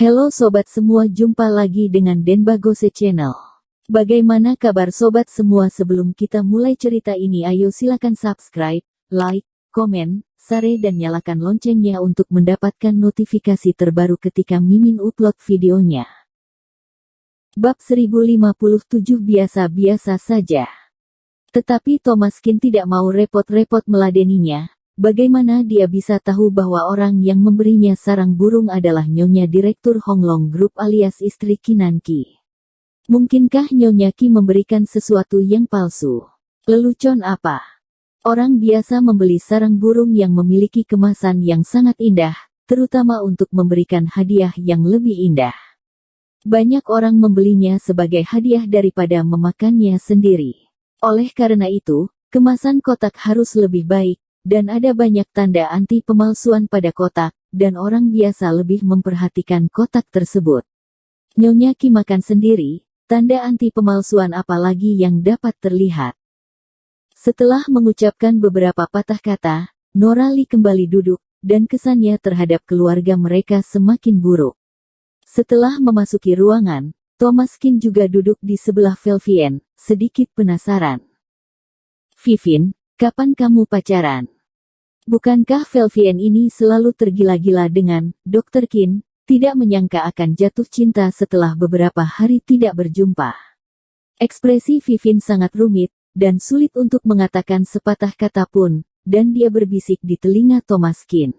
Halo sobat semua, jumpa lagi dengan Denbagose Channel. Bagaimana kabar sobat semua? Sebelum kita mulai cerita ini, ayo silakan subscribe, like, komen, share dan nyalakan loncengnya untuk mendapatkan notifikasi terbaru ketika Mimin upload videonya. Bab 1057 biasa-biasa saja. Tetapi Thomaskin tidak mau repot-repot meladeninya. Bagaimana dia bisa tahu bahwa orang yang memberinya sarang burung adalah Nyonya Direktur Honglong Group alias istri Kinanki? Mungkinkah Nyonya Ki memberikan sesuatu yang palsu? Lelucon apa? Orang biasa membeli sarang burung yang memiliki kemasan yang sangat indah, terutama untuk memberikan hadiah yang lebih indah. Banyak orang membelinya sebagai hadiah daripada memakannya sendiri. Oleh karena itu, kemasan kotak harus lebih baik, dan ada banyak tanda anti pemalsuan pada kotak, dan orang biasa lebih memperhatikan kotak tersebut. Nyonya Ki makan sendiri, tanda anti pemalsuan apalagi yang dapat terlihat. Setelah mengucapkan beberapa patah kata, Nora Lee kembali duduk, dan kesannya terhadap keluarga mereka semakin buruk. Setelah memasuki ruangan, Thomaskin juga duduk di sebelah Velvien, sedikit penasaran. "Vivin, kapan kamu pacaran?" Bukankah Velvien ini selalu tergila-gila dengan Dr. Qin, tidak menyangka akan jatuh cinta setelah beberapa hari tidak berjumpa. Ekspresi Vivin sangat rumit, dan sulit untuk mengatakan sepatah kata pun, dan dia berbisik di telinga Thomaskin.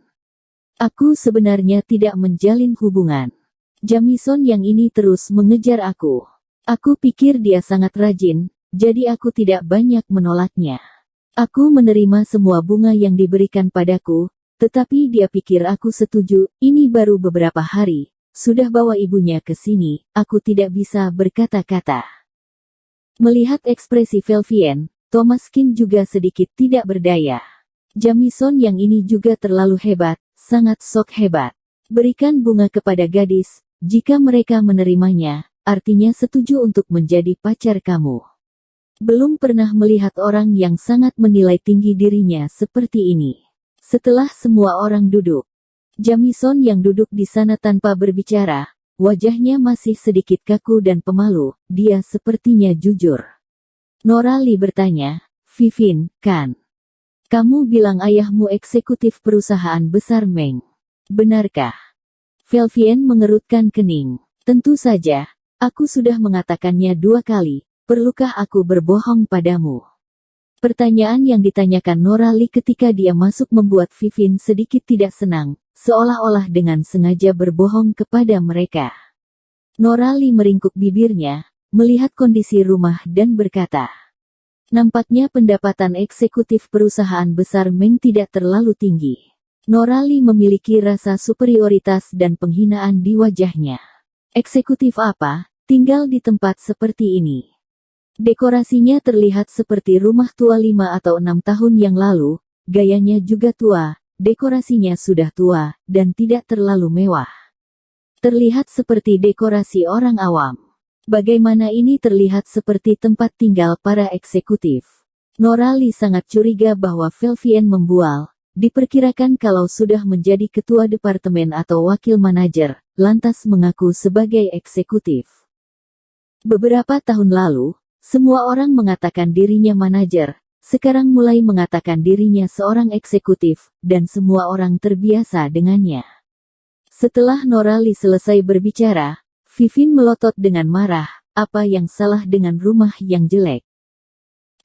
"Aku sebenarnya tidak menjalin hubungan. Jamison yang ini terus mengejar aku. Aku pikir dia sangat rajin, jadi aku tidak banyak menolaknya. Aku menerima semua bunga yang diberikan padaku, tetapi dia pikir aku setuju. Ini baru beberapa hari, sudah bawa ibunya ke sini, aku tidak bisa berkata-kata." Melihat ekspresi Velvien, Thomaskin juga sedikit tidak berdaya. Jamison yang ini juga terlalu hebat, sangat sok hebat. Berikan bunga kepada gadis, jika mereka menerimanya, artinya setuju untuk menjadi pacar kamu. Belum pernah melihat orang yang sangat menilai tinggi dirinya seperti ini. Setelah semua orang duduk, Jamison yang duduk di sana tanpa berbicara, wajahnya masih sedikit kaku dan pemalu, dia sepertinya jujur. Nora Lee bertanya, "Vivin, kan? Kamu bilang ayahmu eksekutif perusahaan besar Meng. Benarkah?" Velvien mengerutkan kening. "Tentu saja, aku sudah mengatakannya 2 kali. Perlukah aku berbohong padamu?" Pertanyaan yang ditanyakan Nora Lee ketika dia masuk membuat Vivin sedikit tidak senang, seolah-olah dengan sengaja berbohong kepada mereka. Nora Lee meringkuk bibirnya, melihat kondisi rumah dan berkata, "Nampaknya pendapatan eksekutif perusahaan besar Meng tidak terlalu tinggi." Nora Lee memiliki rasa superioritas dan penghinaan di wajahnya. "Eksekutif apa, tinggal di tempat seperti ini. Dekorasinya terlihat seperti rumah tua 5 atau 6 tahun yang lalu, gayanya juga tua, dekorasinya sudah tua, dan tidak terlalu mewah. Terlihat seperti dekorasi orang awam. Bagaimana ini terlihat seperti tempat tinggal para eksekutif?" Nora Lee sangat curiga bahwa Velvien membual, diperkirakan kalau sudah menjadi ketua departemen atau wakil manajer, lantas mengaku sebagai eksekutif. Beberapa tahun lalu, semua orang mengatakan dirinya manajer, sekarang mulai mengatakan dirinya seorang eksekutif, dan semua orang terbiasa dengannya. Setelah Nora Lee selesai berbicara, Vivin melotot dengan marah, "Apa yang salah dengan rumah yang jelek?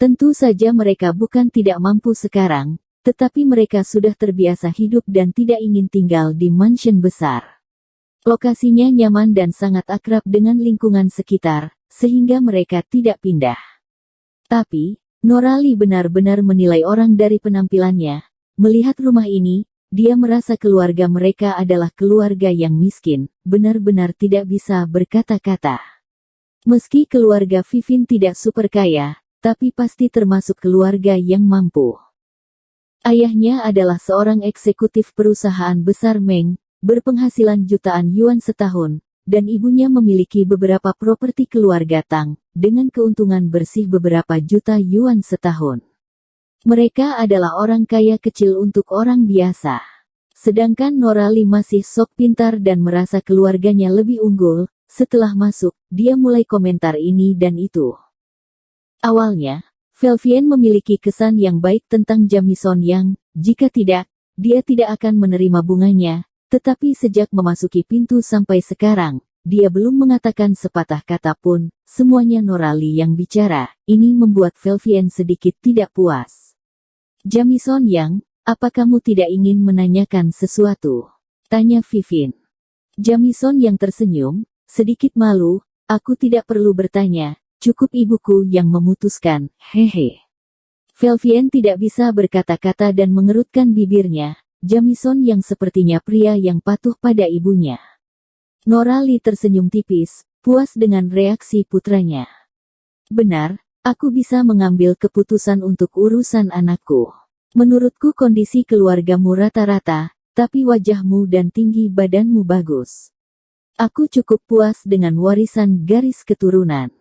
Tentu saja mereka bukan tidak mampu sekarang, tetapi mereka sudah terbiasa hidup dan tidak ingin tinggal di mansion besar. Lokasinya nyaman dan sangat akrab dengan lingkungan sekitar, sehingga mereka tidak pindah." Tapi, Nora Lee benar-benar menilai orang dari penampilannya. Melihat rumah ini, dia merasa keluarga mereka adalah keluarga yang miskin, benar-benar tidak bisa berkata-kata. Meski keluarga Vivin tidak super kaya, tapi pasti termasuk keluarga yang mampu. Ayahnya adalah seorang eksekutif perusahaan besar Meng, berpenghasilan jutaan yuan setahun, dan ibunya memiliki beberapa properti keluarga Tang, dengan keuntungan bersih beberapa juta yuan setahun. Mereka adalah orang kaya kecil untuk orang biasa. Sedangkan Norali masih sok pintar dan merasa keluarganya lebih unggul. Setelah masuk, dia mulai komentar ini dan itu. Awalnya, Velvien memiliki kesan yang baik tentang Jamison yang, jika tidak, dia tidak akan menerima bunganya. Tetapi sejak memasuki pintu sampai sekarang, dia belum mengatakan sepatah kata pun. Semuanya Norali yang bicara. Ini membuat Velvien sedikit tidak puas. Jamison yang, apa kamu tidak ingin menanyakan sesuatu? Tanya Vivien. Jamison yang tersenyum, sedikit malu, aku tidak perlu bertanya, cukup ibuku yang memutuskan, hehe. Velvien tidak bisa berkata-kata dan mengerutkan bibirnya. Jamison yang sepertinya pria yang patuh pada ibunya. Norali tersenyum tipis, puas dengan reaksi putranya. Benar, aku bisa mengambil keputusan untuk urusan anakku. Menurutku kondisi keluargamu rata-rata, tapi wajahmu dan tinggi badanmu bagus. Aku cukup puas dengan warisan garis keturunan.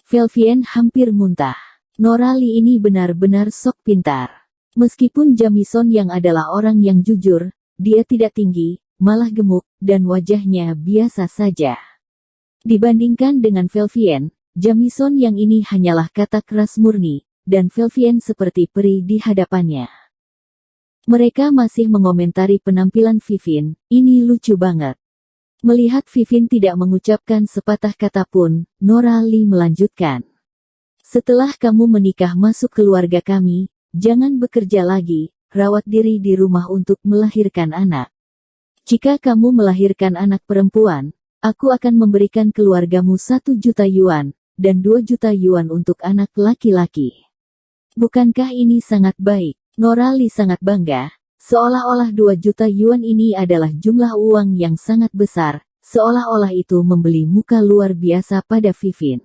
Velvien hampir muntah. Norali ini benar-benar sok pintar. Meskipun Jamison yang adalah orang yang jujur, dia tidak tinggi, malah gemuk, dan wajahnya biasa saja. Dibandingkan dengan Velvien, Jamison yang ini hanyalah kata keras murni, dan Velvien seperti peri di hadapannya. Mereka masih mengomentari penampilan Vivien, ini lucu banget. Melihat Vivien tidak mengucapkan sepatah kata pun, Norali melanjutkan. Setelah kamu menikah masuk keluarga kami, jangan bekerja lagi, rawat diri di rumah untuk melahirkan anak. Jika kamu melahirkan anak perempuan, aku akan memberikan keluargamu 1 juta yuan, dan 2 juta yuan untuk anak laki-laki. Bukankah ini sangat baik? Norali sangat bangga, seolah-olah 2 juta yuan ini adalah jumlah uang yang sangat besar, seolah-olah itu membeli muka luar biasa pada Vivien.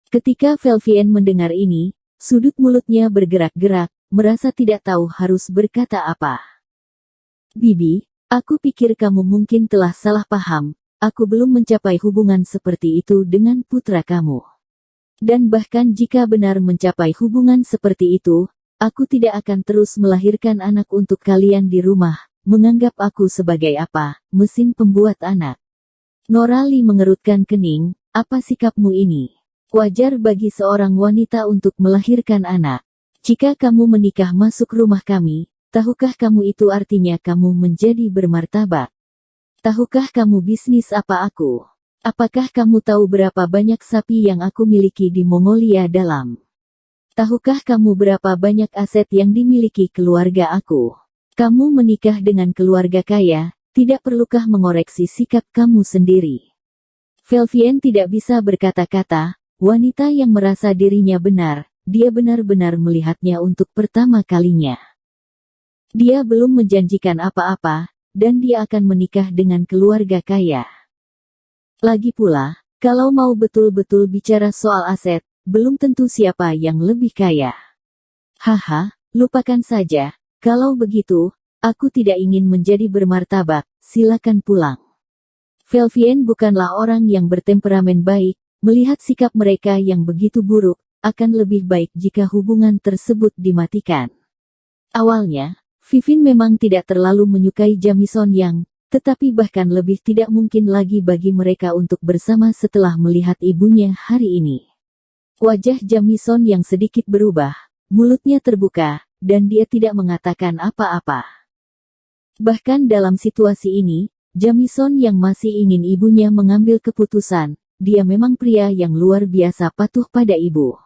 Ketika Velvien mendengar ini, sudut mulutnya bergerak-gerak, merasa tidak tahu harus berkata apa. Bibi, aku pikir kamu mungkin telah salah paham, aku belum mencapai hubungan seperti itu dengan putra kamu. Dan bahkan jika benar mencapai hubungan seperti itu, aku tidak akan terus melahirkan anak untuk kalian di rumah, menganggap aku sebagai apa, mesin pembuat anak. Norali mengerutkan kening, apa sikapmu ini? Wajar bagi seorang wanita untuk melahirkan anak. Jika kamu menikah masuk rumah kami, tahukah kamu itu artinya kamu menjadi bermartabat? Tahukah kamu bisnis apa aku? Apakah kamu tahu berapa banyak sapi yang aku miliki di Mongolia dalam? Tahukah kamu berapa banyak aset yang dimiliki keluarga aku? Kamu menikah dengan keluarga kaya, tidak perlukah mengoreksi sikap kamu sendiri? Velvien tidak bisa berkata-kata, wanita yang merasa dirinya benar, dia benar-benar melihatnya untuk pertama kalinya. Dia belum menjanjikan apa-apa, dan dia akan menikah dengan keluarga kaya. Lagi pula, kalau mau betul-betul bicara soal aset, belum tentu siapa yang lebih kaya. Haha, lupakan saja, kalau begitu, aku tidak ingin menjadi bermartabat, silakan pulang. Velvien bukanlah orang yang bertemperamen baik, melihat sikap mereka yang begitu buruk, akan lebih baik jika hubungan tersebut dimatikan. Awalnya, Vivien memang tidak terlalu menyukai Jamison yang, tetapi bahkan lebih tidak mungkin lagi bagi mereka untuk bersama setelah melihat ibunya hari ini. Wajah Jamison yang sedikit berubah, mulutnya terbuka, dan dia tidak mengatakan apa-apa. Bahkan dalam situasi ini, Jamison yang masih ingin ibunya mengambil keputusan, dia memang pria yang luar biasa patuh pada ibu.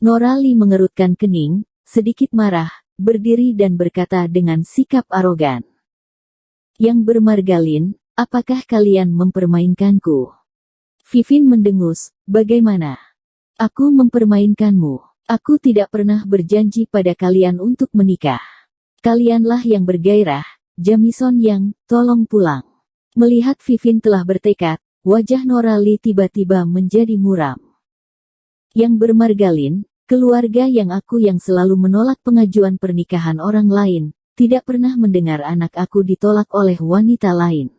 Norali mengerutkan kening, sedikit marah, berdiri dan berkata dengan sikap arogan. Yang bermargalin, apakah kalian mempermainkanku? Vivien mendengus, bagaimana? Aku mempermainkanmu. Aku tidak pernah berjanji pada kalian untuk menikah. Kalianlah yang bergairah, Jamison yang, tolong pulang. Melihat Vivien telah bertekad, wajah Norali tiba-tiba menjadi muram. Yang bermargalin, keluarga yang selalu menolak pengajuan pernikahan orang lain, tidak pernah mendengar anak aku ditolak oleh wanita lain.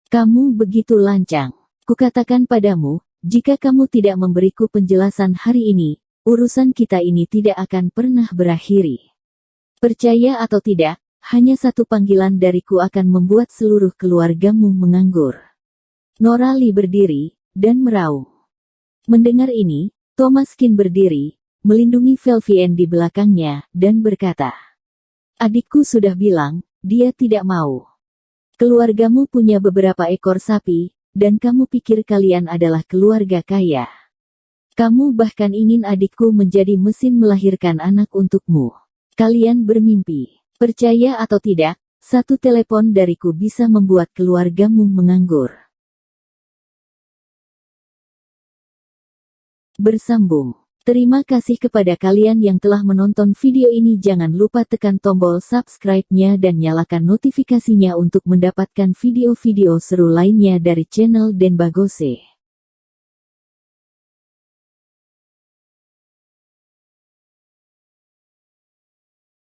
Kamu begitu lancang. Kukatakan padamu, jika kamu tidak memberiku penjelasan hari ini, urusan kita ini tidak akan pernah berakhiri. Percaya atau tidak, hanya satu panggilan dariku akan membuat seluruh keluargamu menganggur. Nora Lee berdiri, dan meraung. Mendengar ini, Thomas Kin berdiri, melindungi Velvien di belakangnya, dan berkata, "Adikku sudah bilang, dia tidak mau. Keluargamu punya beberapa ekor sapi, dan kamu pikir kalian adalah keluarga kaya. Kamu bahkan ingin adikku menjadi mesin melahirkan anak untukmu. Kalian bermimpi. Percaya atau tidak, satu telepon dariku bisa membuat keluargamu menganggur." Bersambung. Terima kasih kepada kalian yang telah menonton video ini. Jangan lupa tekan tombol subscribe-nya dan nyalakan notifikasinya untuk mendapatkan video-video seru lainnya dari channel Denbagose.